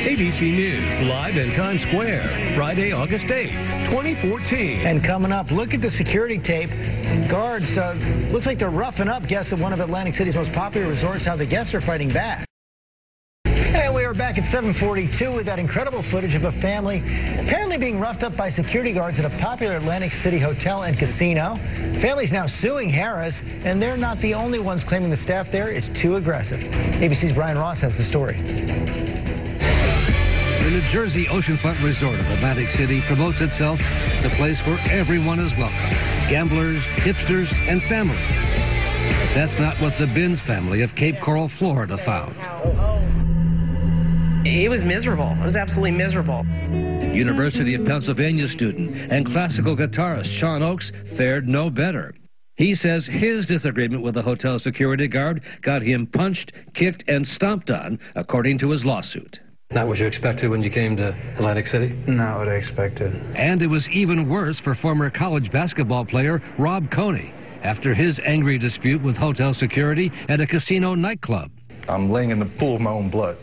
ABC News, live in Times Square, Friday, August 8th, 2014. And coming up, look at the security tape. Guards, looks like they're roughing up guests at one of Atlantic City's most popular resorts, how the guests are fighting back. And we are back at 7:42 with that incredible footage of a family apparently being roughed up by security guards at a popular Atlantic City hotel and casino. Family's now suing Harrah's, and they're not the only ones claiming the staff there is too aggressive. ABC's Brian Ross has the story. The New Jersey oceanfront resort of Atlantic City promotes itself as a place where everyone is welcome. Gamblers, hipsters, and family. But that's not what the Binns family of Cape Coral, Florida found. It was miserable. It was absolutely miserable. University of Pennsylvania student and classical guitarist Sean Oakes fared no better. He says his disagreement with the hotel security guard got him punched, kicked, and stomped on, according to his lawsuit. Not what you expected when you came to Atlantic City? Not what I expected. And it was even worse for former college basketball player Rob Coney after his angry dispute with hotel security at a casino nightclub. I'm laying in the pool of my own blood.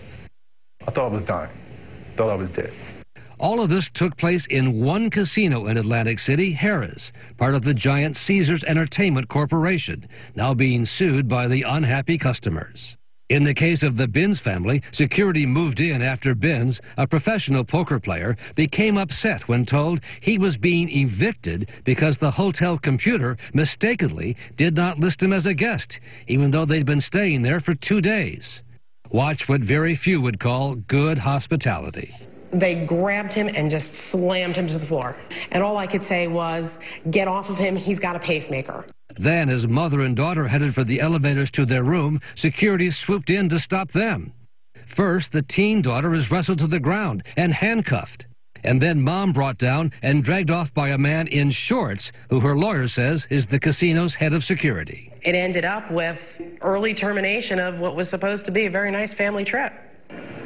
I thought I was dying. Thought I was dead. All of this took place in one casino in Atlantic City, Harrah's, part of the giant Caesars Entertainment Corporation, now being sued by the unhappy customers. In the case of the Binns family, security moved in after Binns, a professional poker player, became upset when told he was being evicted because the hotel computer mistakenly did not list him as a guest, even though they'd been staying there for 2 days. Watch what very few would call good hospitality. They grabbed him and just slammed him to the floor. And all I could say was, get off of him, he's got a pacemaker. Then, as mother and daughter headed for the elevators to their room, security swooped in to stop them. First, the teen daughter is wrestled to the ground and handcuffed. And then mom brought down and dragged off by a man in shorts, who her lawyer says is the casino's head of security. It ended up with early termination of what was supposed to be a very nice family trip.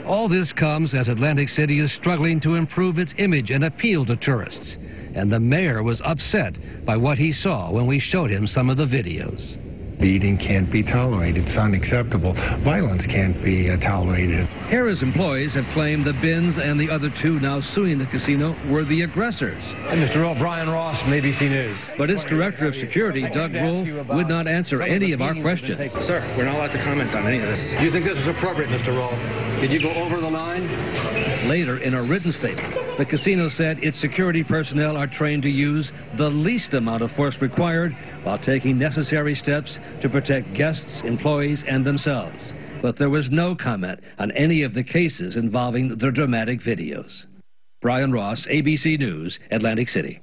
All this comes as Atlantic City is struggling to improve its image and appeal to tourists. And the mayor was upset by what he saw when we showed him some of the videos. Beating can't be tolerated. It's unacceptable. Violence can't be tolerated. Harrah's employees have claimed the Binns and the other two now suing the casino were the aggressors. And Mr. Earl, Brian Ross from ABC News. But its director of security, Doug Rule, would not answer any of our questions. Sir, we're not allowed to comment on any of this. Do you think this was appropriate, Mr. Roll? Did you go over the line? Later, in a written statement, the casino said its security personnel are trained to use the least amount of force required while taking necessary steps to protect guests, employees, and themselves. But there was no comment on any of the cases involving the dramatic videos. Brian Ross, ABC News, Atlantic City.